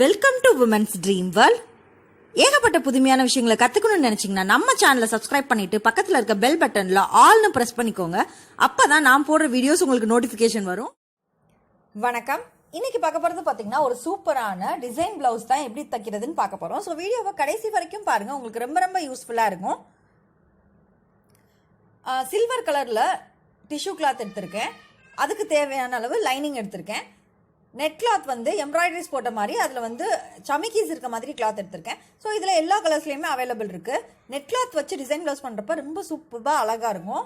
Welcome to women's dream world. ஏகப்பட்ட புதுமையான விஷயங்களை கத்துக்கணும்னு நினைச்சீங்கன்னா நம்ம சேனலை சப்ஸ்கிரைப் பண்ணிட்டு பக்கத்துல இருக்க பெல் பட்டன்ல ஆல்னு பிரஸ் பண்ணிக்கோங்க. அப்பதான் நான் போடுற வீடியோஸ் உங்களுக்கு நோட்டிபிகேஷன் வரும். வணக்கம். இன்னைக்கு பார்க்க போறது பாத்தீங்கன்னா ஒரு சூப்பரான டிசைன் பிளவுஸ் தான் எப்படி தைக்கிறதுன்னு பார்க்க போறோம். ஸோ வீடியோவை கடைசி வரைக்கும் பாருங்க, உங்களுக்கு ரொம்ப ரொம்ப யூஸ்ஃபுல்லா இருக்கும். சில்வர் கலர்ல டிஷ்யூ கிளாத் எடுத்திருக்கேன். அதுக்கு தேவையான அளவு லைனிங் எடுத்திருக்கேன். நெட் கிளாத் வந்து எம்ப்ராய்டரிஸ் போட்ட மாதிரி அதில் வந்து சமிக்கீஸ் இருக்க மாதிரி கிளாத் எடுத்திருக்கேன். ஸோ இதில் எல்லா கலர்ஸ்லையுமே அவைலபிள் இருக்குது. நெட் கிளாத் வச்சு டிசைன் ப்ளவுஸ் பண்ணுறப்ப ரொம்ப சூப்பராக அழகாக இருக்கும்.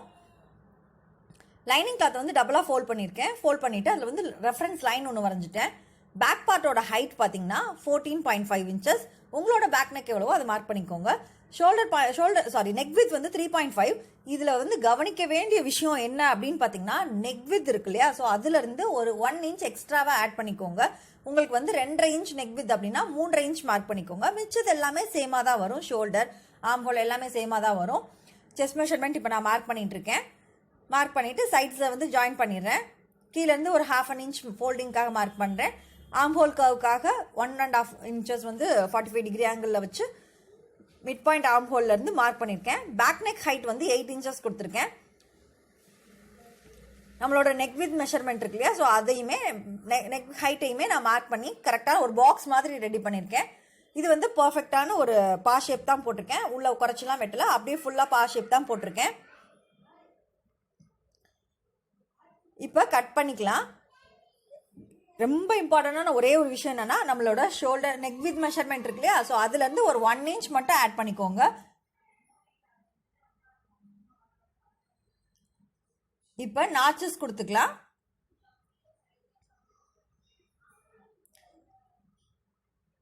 லைனிங் கிளாத் வந்து டபுளாக ஃபோல்ட் பண்ணியிருக்கேன். ஃபோல்ட் பண்ணிவிட்டு அதில் வந்து ரெஃபரன்ஸ் லைன் ஒன்று வரைஞ்சிட்டேன். பேக் பார்ட்டோட ஹைட் பார்த்தீங்கன்னா 14.5 inches. உங்களோட பேக் நெக் எவ்வளவோ அதை மார்க் பண்ணிக்கோங்க. நெக் வித் வந்து 3.5. இதில் வந்து கவனிக்க வேண்டிய விஷயம் என்ன அப்படின்னு பார்த்தீங்கன்னா, நெக் வித் இருக்கு இல்லையா, ஸோ அதுலேருந்து ஒரு 1 inch எக்ஸ்ட்ராவாக ஆட் பண்ணிக்கோங்க. உங்களுக்கு வந்து 2.5 inch நெக் வித் அப்படின்னா 3.5 inch மார்க் பண்ணிக்கோங்க. மிச்சது எல்லாமே சேமாக தான் வரும். ஷோல்டர், ஆர்ம் ஹோல் எல்லாமே சேமாக தான் வரும். செஸ்ட் மெஷர்மெண்ட் இப்போ நான் மார்க் பண்ணிட்டு இருக்கேன். மார்க் பண்ணிவிட்டு சைட்ஸை வந்து ஜாயின் பண்ணிடுறேன். கீழேருந்து ஒரு 1/2 inch ஃபோல்டிங்காக மார்க் பண்ணுறேன். ஆர்ம் ஹோல் கர்வுக்காக 1.5 inches வந்து 45 degree ஆங்கிளில் வச்சு மிட் பாயிண்ட் ஆர்ம் ஹோல்ல இருந்து மார்க் பண்ணியிருக்கேன். பேக் நெக் ஹைட் வந்து 8 inches கொடுத்துருக்கேன். நம்மளோட நெக் வித் மெஷர்மெண்ட் இருக்கு இல்லையா, ஸோ அதையுமே நெக் ஹைட்டையுமே நான் மார்க் பண்ணி கரெக்டான ஒரு பாக்ஸ் மாதிரி ரெடி பண்ணியிருக்கேன். இது வந்து பர்ஃபெக்டான ஒரு பா ஷேப் தான் போட்டிருக்கேன். உள்ள குறைச்சலாம் வெட்டல, அப்படியே ஃபுல்லாக பா ஷேப் தான் போட்டிருக்கேன். இப்போ கட் பண்ணிக்கலாம். ரொம்ப இம்பார்ட்டண்டான ஒரே ஒரு விஷயம் என்னன்னா, நம்மளோட ஷோல்டர் நெக் வித் மெஷர்மெண்ட் இருக்கு இல்லையா, ஸோ அதுலேருந்து ஒரு 1 inch மட்டும் ஆட் பண்ணிக்கோங்க. இப்போ நாச்சஸ் கொடுத்துக்கலாம்.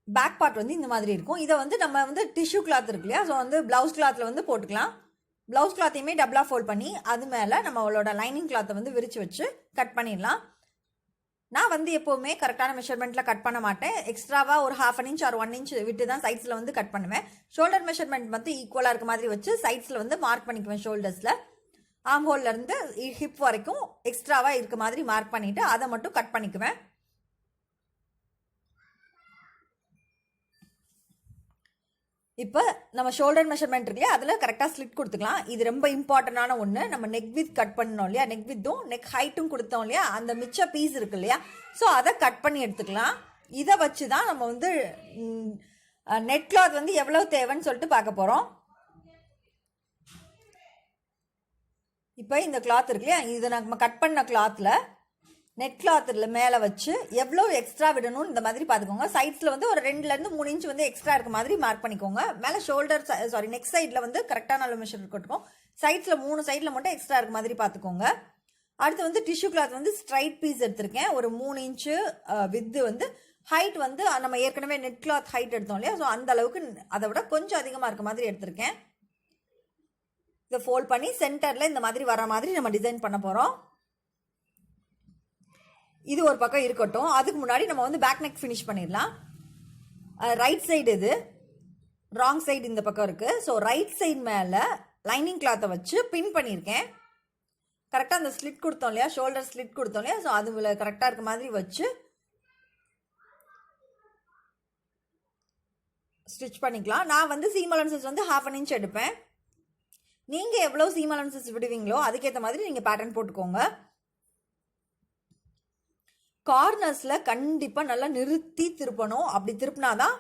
பேக் பார்ட் வந்து இந்த மாதிரி இருக்கும். இதை வந்து நம்ம வந்து டிஷ்யூ கிளாத் இருக்கு இல்லையா, ஸோ வந்து பிளவுஸ் கிளாத்தில் வந்து போட்டுக்கலாம். பிளவுஸ் கிளாத்தையுமே டபுளாக ஃபோல்ட் பண்ணி அது மேலே நம்மளோட லைனிங் கிளாத்தை வந்து விரிச்சு வச்சு கட் பண்ணிடலாம். நான் வந்து எப்போவுமே கரெக்டான மெஷர்மெண்ட்டில் கட் பண்ண மாட்டேன். எக்ஸ்ட்ராவாக ஒரு 1/2 inch or 1 inch விட்டு தான் சைட்ஸில் வந்து கட் பண்ணுவேன். ஷோல்டர் மெஷர்மெண்ட் வந்து ஈக்குவலாக இருக்க மாதிரி வச்சு சைட்ஸில் வந்து மார்க் பண்ணிக்குவேன். ஷோல்டர்ஸில் ஆர்ம் ஹோல்லேருந்து ஹிப் வரைக்கும் எக்ஸ்ட்ராவாக இருக்க மாதிரி மார்க் பண்ணிவிட்டு அதை மட்டும் கட் பண்ணிக்குவேன். இப்போ நம்ம ஷோல்டர் மெஷர்மெண்ட் இருக்கு இல்லையா, அதில் கரெக்டாக ஸ்லிட் கொடுத்துக்கலாம். இது ரொம்ப இம்பார்ட்டண்டான ஒன்று. நம்ம நெக் வித் கட் பண்ணோம் இல்லையா, நெக் வித்தும் நெக் ஹைட்டும் கொடுத்தோம் இல்லையா, அந்த மிச்ச பீஸ் இருக்கு இல்லையா, ஸோ அதை கட் பண்ணி எடுத்துக்கலாம். இதை வச்சு தான் நம்ம வந்து நெட் கிளாத் வந்து எவ்வளோ தேவைன்னு சொல்லிட்டு பார்க்க போகிறோம். இப்போ இந்த கிளாத் இருக்கு இல்லையா, இது நம்ம கட் பண்ண கிளாத்தில் நெட் கிளாத்தில் மேலே வச்சு எவ்வளோ எக்ஸ்ட்ரா விடணும்னு இந்த மாதிரி பார்த்துக்கோங்க. சைட்ஸில் வந்து ஒரு 2 to 3 inch வந்து எக்ஸ்ட்ரா இருக்க மாதிரி மார்க் பண்ணிக்கோங்க. மேலே ஷோல்டர் நெக் சைடில் வந்து கரெக்டான அளவு மெஷர் கொடுக்கும். சைட்ஸில் 3 சைடில் மட்டும் எக்ஸ்ட்ரா இருக்க மாதிரி பார்த்துக்கோங்க. அடுத்து வந்து டிஷ்யூ கிளாத் வந்து ஸ்ட்ரைட் பீஸ் எடுத்திருக்கேன். ஒரு 3 inch வித்து வந்து ஹைட் வந்து நம்ம ஏற்கனவே நெட் கிளாத் ஹைட் எடுத்தோம் இல்லையா, ஸோ அந்த அளவுக்கு அதை விட கொஞ்சம் அதிகமாக இருக்க மாதிரி எடுத்திருக்கேன். இதை ஃபோல்ட் பண்ணி சென்டரில் இந்த மாதிரி வர மாதிரி நம்ம டிசைன் பண்ண போகிறோம். இது ஒரு பக்கம் இருக்கட்டும். அதுக்கு முன்னாடி நம்ம வந்து பேக் நெக் ஃபினிஷ் பண்ணிடலாம். ரைட் சைடு இது, ராங் சைடு இந்த பக்கம் இருக்கு. ஸோ ரைட் சைடு மேலே லைனிங் கிளாத்தை வச்சு பின் பண்ணியிருக்கேன். கரெக்டாக அந்த ஸ்லிட் கொடுத்தோம் இல்லையா, ஷோல்டர் ஸ்லிட் கொடுத்தோம் இல்லையா, ஸோ அது கரெக்டாக இருக்க மாதிரி வச்சு ஸ்டிச் பண்ணிக்கலாம். நான் வந்து சீம் அலவன்சஸ் வந்து 1/2 inch எடுப்பேன். நீங்கள் எவ்வளோ சீம் அலவன்சஸ் விடுவீங்களோ அதுக்கேற்ற மாதிரி நீங்கள் பேட்டர்ன் போட்டுக்கோங்க. கார்னர்ஸில் கண்டிப்பாக நல்லா நிறுத்தி திருப்பணும். அப்படி திருப்பினாதான்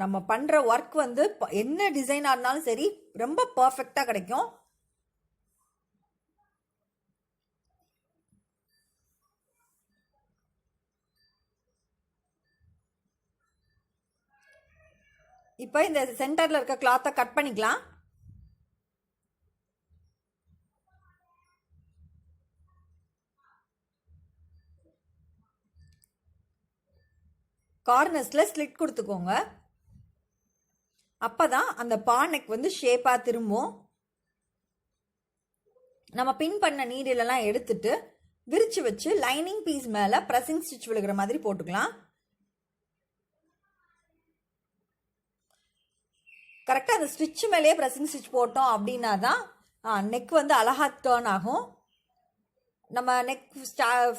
நம்ம பண்ணுற ஒர்க் வந்து என்ன டிசைனாக இருந்தாலும் சரி ரொம்ப பர்ஃபெக்டாக கிடைக்கும். இப்போ இந்த சென்டரில் இருக்க கிளாத்தை கட் பண்ணிக்கலாம். கார்னர்ஸில் ஸ்லிட் கொடுத்துக்கோங்க. அப்போ தான் அந்த பா நெக் வந்து ஷேப்பாக திரும்பும். நம்ம பின் பண்ண நீடிலெல்லாம் எடுத்துட்டு விரிச்சு வச்சு லைனிங் பீஸ் மேலே ப்ரெஸ்ஸிங் ஸ்டிச் விழுகிற மாதிரி போட்டுக்கலாம். கரெக்டாக அந்த ஸ்டிச் மேலேயே ப்ரெஸ்ஸிங் ஸ்டிச் போட்டோம் அப்படின்னா தான் நெக் வந்து அழகாக டேர்ன் ஆகும். நம்ம நெக்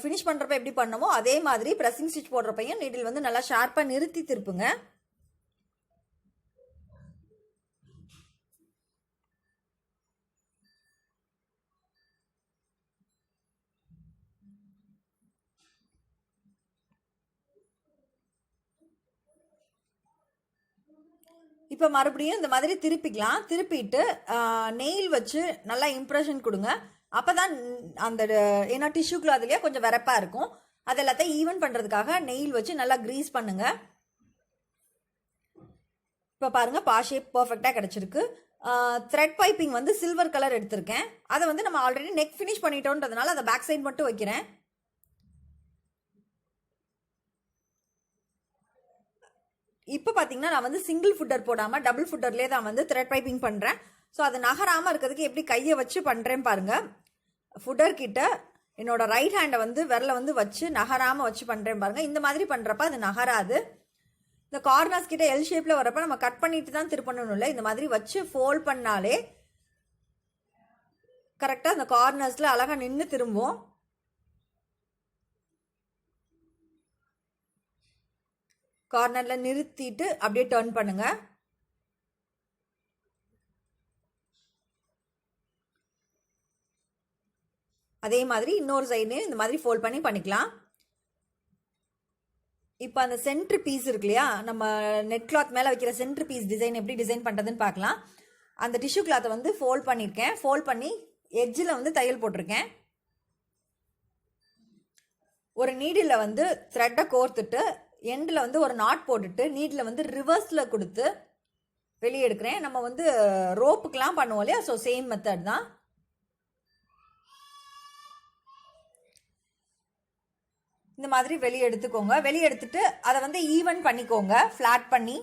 ஃபினிஷ் பண்ணுறப்ப எப்படி பண்ணமோ அதே மாதிரி ப்ரெஸ்ஸிங் ஸ்டிச் போடுறப்பையும் நீடில் வந்து நல்லா ஷார்ப்பாக நிறுத்தி திருப்புங்க. இப்போ மறுபடியும் இந்த மாதிரி திருப்பிக்கலாம். திருப்பிட்டு நெயில் வச்சு நல்லா இம்ப்ரெஷன் கொடுங்க. அப்போ தான் அந்த ஏன்னா டிஷ்யூ கிளாத்லேயே கொஞ்சம் வெறப்பாக இருக்கும். அது எல்லாத்தையும் ஈவன் பண்ணுறதுக்காக நெயில் வச்சு நல்லா க்ரீஸ் பண்ணுங்க. இப்போ பாருங்கள் பா ஷேப் பர்ஃபெக்டாக கிடச்சிருக்கு. த்ரெட் பைப்பிங் வந்து சில்வர் கலர் எடுத்திருக்கேன். அதை வந்து நம்ம ஆல்ரெடி நெக் ஃபினிஷ் பண்ணிட்டோன்றதுனால அதை பேக் சைட் மட்டும் வைக்கிறேன். இப்போ பார்த்தீங்கன்னா நான் வந்து சிங்கிள் ஃபுட்டர் போடாமல் டபுள் ஃபுட்டர்லேயே தான் வந்து த்ரெட் பைப்பிங் பண்ணுறேன். ஸோ அது நகராமல் இருக்கிறதுக்கு எப்படி கையை வச்சு பண்ணுறேன் பாருங்கள். ஃபுட்டர் கிட்ட என்னோட ரைட் ஹேண்டை வந்து விரலை வந்து வச்சு நகராமல் வச்சு பண்ணுறேன் பாருங்கள். இந்த மாதிரி பண்ணுறப்ப அது நகராது. இந்த கார்னர்ஸ் கிட்ட எல் ஷேப்பில் வரப்போ நம்ம கட் பண்ணிட்டு தான் திருப்பணும் இல்லை, இந்த மாதிரி வச்சு ஃபோல்ட் பண்ணாலே கரெக்டாக அந்த கார்னர்ஸில் அழகாக நின்று திரும்பும். கார்னரில் நிறுத்திட்டு அப்படியே டர்ன் பண்ணுங்க. அதே மாதிரி இன்னொரு சைடு இந்த மாதிரி ஃபோல்ட் பண்ணி பண்ணிக்கலாம். இப்போ அந்த சென்டர் பீஸ் இருக்கு இல்லையா, நம்ம நெட் கிளாத் மேலே வைக்கிற சென்டர் பீஸ் டிசைன் எப்படி டிசைன் பண்ணுறதுன்னு பார்க்கலாம். அந்த டிஷ்யூ கிளாத்தை வந்து ஃபோல்ட் பண்ணியிருக்கேன். ஃபோல்ட் பண்ணி எட்ஜில் வந்து தையல் போட்டிருக்கேன். ஒரு நீடில் வந்து த்ரெட்டை கோர்த்துட்டு எண்டில் வந்து ஒரு நாட் போட்டுட்டு நீடில் வந்து ரிவர்ஸில் கொடுத்து வெளியே எடுக்கிறேன். நம்ம வந்து ரோப்புக்கெலாம் பண்ணுவோம் இல்லையா, ஸோ சேம் மெத்தட் தான். இந்த மாதிரி வெளியே எடுத்துக்கோங்க. வெளியே எடுத்துட்டு அதை வந்து ஈவன் பண்ணிக்கோங்க, ஃப்ளாட் பண்ணி.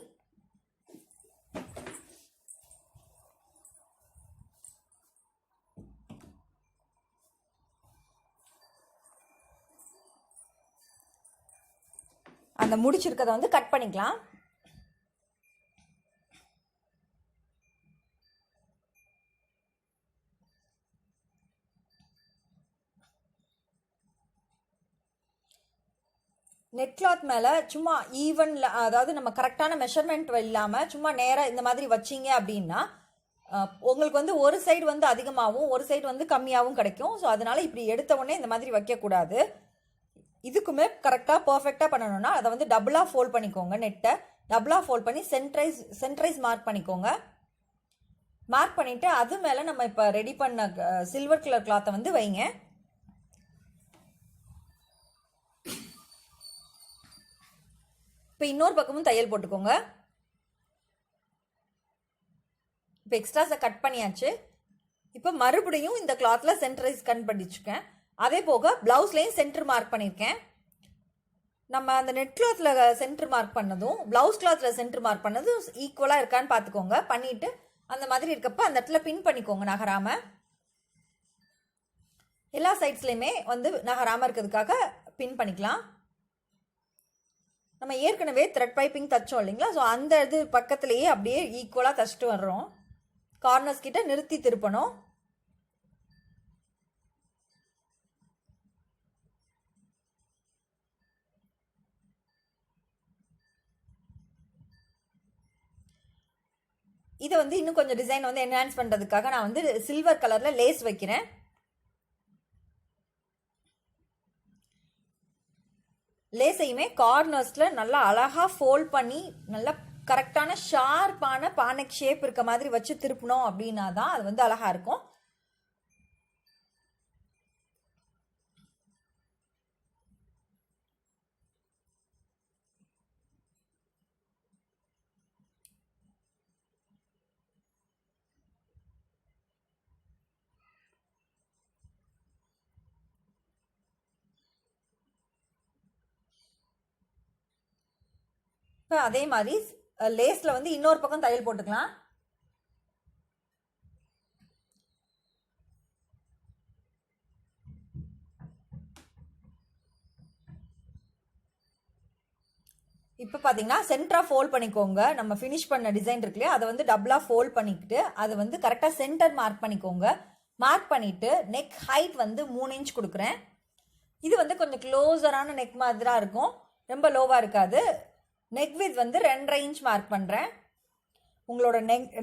அந்த முடிச்சிருக்கதை வந்து கட் பண்ணிக்கலாம். நெட் கிளாத் மேலே சும்மா ஈவனில், அதாவது நம்ம கரெக்டான மெஷர்மெண்ட் இல்லாமல் சும்மா நேராக இந்த மாதிரி வச்சிங்க அப்படின்னா உங்களுக்கு வந்து ஒரு சைடு வந்து அதிகமாகவும் ஒரு சைடு வந்து கம்மியாகவும் கிடைக்கும். ஸோ அதனால் இப்படி எடுத்த உடனே இந்த மாதிரி வைக்கக்கூடாது. இதுக்குமே கரெக்டாக பர்ஃபெக்டாக பண்ணணும்னா அதை வந்து டபுளாக ஃபோல்ட் பண்ணிக்கோங்க. நெட்டை டபுளாக ஃபோல்ட் பண்ணி சென்ட்ரைஸ் மார்க் பண்ணிக்கோங்க. மார்க் பண்ணிவிட்டு அது மேலே நம்ம இப்போ ரெடி பண்ண சில்வர் கலர் கிளாத்தை வந்து வைங்க. இப்போ இன்னொரு பக்கமும் தையல் போட்டுக்கோங்க. இப்போ எக்ஸ்ட்ராஸை கட் பண்ணியாச்சு. இப்போ மறுபடியும் இந்த கிளாத்தில் சென்டரைஸ் கட் பண்ணிச்சுக்கேன். அதே போக ப்ளவுஸ்லேயும் சென்டர் மார்க் பண்ணியிருக்கேன். நம்ம அந்த நெட் கிளாத்தில் சென்டர் மார்க் பண்ணதும் ப்ளவுஸ் கிளாத்தில் சென்டர் மார்க் பண்ணதும் ஈக்குவலாக இருக்கான்னு பார்த்துக்கோங்க. பண்ணிவிட்டு அந்த மாதிரி இருக்கப்போ அந்த இடத்துல பின் பண்ணிக்கோங்க நகராமல். எல்லா சைட்ஸ்லையுமே வந்து நகராமல் இருக்கிறதுக்காக பின் பண்ணிக்கலாம். நம்ம ஏற்கனவே த்ரெட் பைப்பிங் தைச்சோம் இல்லைங்களா, ஸோ அந்த இது பக்கத்துலேயே அப்படியே ஈக்குவலாக தைச்சிட்டு வர்றோம். கார்னர்ஸ் கிட்ட நிறுத்தி திருப்பணும். இதை வந்து இன்னும் கொஞ்சம் டிசைன் வந்து என்ஹான்ஸ் பண்ணுறதுக்காக நான் வந்து சில்வர் கலரில் லேஸ் வைக்கிறேன். லேஸையுமே கார்னர்ஸில் நல்லா அழகாக ஃபோல்ட் பண்ணி நல்லா கரெக்டான ஷார்ப்பான பானக் ஷேப் இருக்க மாதிரி வச்சு திருப்பணும் அப்படின்னா தான் அது வந்து அழகாக இருக்கும். இப்போ அதே மாதிரி லேஸில் வந்து இன்னொரு பக்கம் தையல் போட்டுக்கலாம். இப்போ பார்த்தீங்கன்னா சென்டராக ஃபோல்ட் பண்ணிக்கோங்க. நம்ம ஃபினிஷ் பண்ண டிசைன் இருக்கு இல்லையா, அதை வந்து டபுளாக ஃபோல்ட் பண்ணிக்கிட்டு அதை வந்து கரெக்டாக சென்டர் மார்க் பண்ணிக்கோங்க. மார்க் பண்ணிவிட்டு நெக் ஹைட் வந்து 3 இன்ச் கொடுக்குறேன். இது வந்து கொஞ்சம் க்ளோஸரான நெக் மாதிரி தான் இருக்கும், ரொம்ப லோவாக இருக்காது. நெக் வித் வந்து 2.5 இன்ச் மார்க் பண்ணுறேன். உங்களோட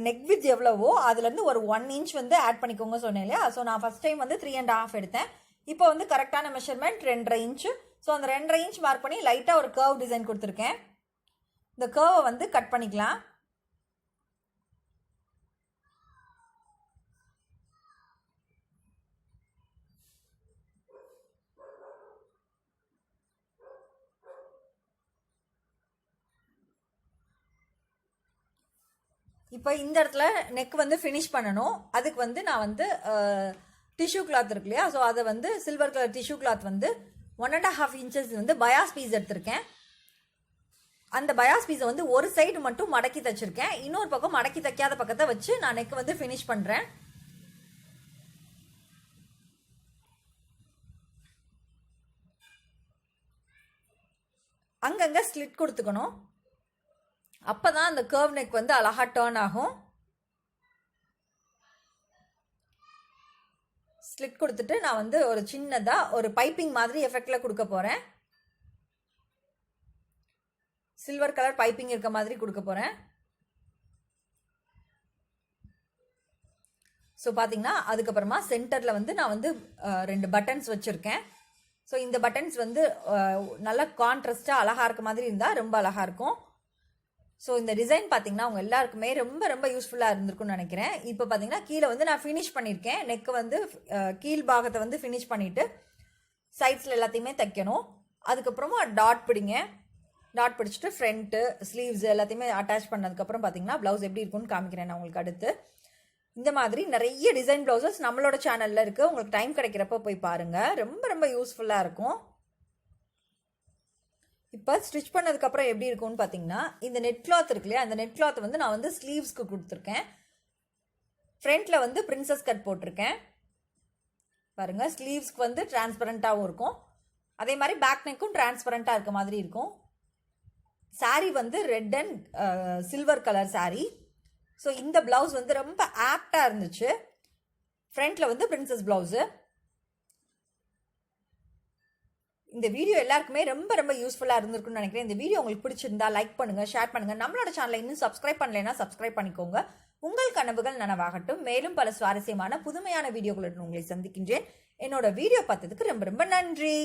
நெக் வித் எவ்வளவோ அதுலேருந்து ஒரு 1 இன்ச் வந்து ஆட் பண்ணிக்கோங்க சொன்னேன் இல்லையா. ஸோ நான் ஃபஸ்ட் டைம் வந்து 3.5 எடுத்தேன். இப்போ வந்து கரெக்டான மெஷர்மெண்ட் 2.5 இன்ச்சு. ஸோ அந்த 2.5 இன்ச் மார்க் பண்ணி லைட்டாக ஒரு கர்வ் டிசைன் கொடுத்துருக்கேன். இந்த கர்வை வந்து கட் பண்ணிக்கலாம். இப்போ இந்த இடத்துல நெக் வந்து ஃபினிஷ் பண்ணணும். அதுக்கு வந்து நான் வந்து டிஷ்யூ கிளாத் இருக்கு இல்லையா, ஸோ அதை வந்து சில்வர் கலர் டிஷ்யூ கிளாத் வந்து 1.5 இன்ச்சஸ் வந்து பயாஸ் பீஸ் எடுத்திருக்கேன். அந்த பயாஸ் பீஸை வந்து ஒரு சைடு மட்டும் மடக்கி தைச்சிருக்கேன். இன்னொரு பக்கம் மடக்கி தைக்காத பக்கத்தை வச்சு நான் நெக் வந்து ஃபினிஷ் பண்ணுறேன். அங்கங்கே ஸ்லிட் கொடுத்துக்கணும். அப்போ தான் அந்த கர்வ் நெக் வந்து அழகாக டேர்ன் ஆகும். ஸ்லிட் கொடுத்துட்டு நான் வந்து ஒரு சின்னதாக ஒரு பைப்பிங் மாதிரி எஃபெக்டில் கொடுக்க போகிறேன். சில்வர் கலர் பைப்பிங் இருக்க மாதிரி கொடுக்க போகிறேன். ஸோ பார்த்தீங்கன்னா அதுக்கப்புறமா சென்டரில் வந்து நான் வந்து 2 பட்டன்ஸ் வச்சுருக்கேன். ஸோ இந்த பட்டன்ஸ் வந்து நல்லா கான்ட்ராஸ்டாக அழகாக இருக்க மாதிரி இருந்தால் ரொம்ப அழகாக இருக்கும். ஸோ இந்த டிசைன் பார்த்தீங்கன்னா அவங்க எல்லாருக்குமே ரொம்ப ரொம்ப யூஸ்ஃபுல்லாக இருந்திருக்கும்னு நினைக்கிறேன். இப்போ பார்த்தீங்கன்னா கீழே வந்து நான் ஃபினிஷ் பண்ணியிருக்கேன். நெக்கை வந்து கீழ் பாகத்தை வந்து ஃபினிஷ் பண்ணிவிட்டு சைட்ஸில் எல்லாத்தையுமே தைக்கணும். அதுக்கப்புறமா டாட் பிடிங்க. டாட் பிடிச்சிட்டு ஃப்ரண்ட்டு ஸ்லீவ்ஸ் எல்லாத்தையுமே அட்டாச் பண்ணதுக்கப்புறம் பார்த்தீங்கன்னா ப்ளவுஸ் எப்படி இருக்குன்னு காமிக்கிறேன் நான் உங்களுக்கு அடுத்து. இந்த மாதிரி நிறைய டிசைன் ப்ளவுசஸ் நம்மளோட சேனலில் இருக்குது. உங்களுக்கு டைம் கிடைக்கிறப்ப போய் பாருங்கள், ரொம்ப ரொம்ப யூஸ்ஃபுல்லாக இருக்கும். இப்போ ஸ்டிச் பண்ணதுக்கப்புறம் எப்படி இருக்கும்னு பார்த்தீங்கன்னா இந்த நெட் கிளாத் இருக்கு இல்லையா, அந்த நெட் கிளாத் வந்து நான் வந்து ஸ்லீவ்ஸ்க்கு கொடுத்துருக்கேன். ஃப்ரண்ட்டில் வந்து பிரின்சஸ் கட் போட்டிருக்கேன் பாருங்கள். ஸ்லீவ்ஸ்க்கு வந்து டிரான்ஸ்பரண்ட்டாகவும் இருக்கும், அதே மாதிரி பேக் நெக்கும் டிரான்ஸ்பரண்ட்டாக இருக்க மாதிரி இருக்கும். சாரீ வந்து red and silver colour sari. So இந்த ப்ளவுஸ் வந்து ரொம்ப ஆப்டாக இருந்துச்சு. ஃப்ரண்ட்டில் வந்து பிரின்சஸ் ப்ளவுஸு. இந்த வீடியோ எல்லாருக்குமே ரொம்ப ரொம்ப யூஸ்ஃபுல்லாக இருந்திருக்குன்னு நினைக்கிறேன். இந்த வீடியோ உங்களுக்கு பிடிச்சிருந்தா லைக் பண்ணுங்கள், ஷேர் பண்ணுங்கள். நம்மளோட சேனலை இன்னும் சப்ஸ்கிரைப் பண்ணலைன்னா சப்ஸ்கிரைப் பண்ணிக்கோங்க. உங்கள் கனவுகள் நனவாகட்டும். மேலும் பல சுவாரஸ்யமான புதுமையான வீடியோக்களுடன் உங்களை சந்திக்கின்றேன். என்னோட வீடியோ பார்த்ததுக்கு ரொம்ப ரொம்ப நன்றி.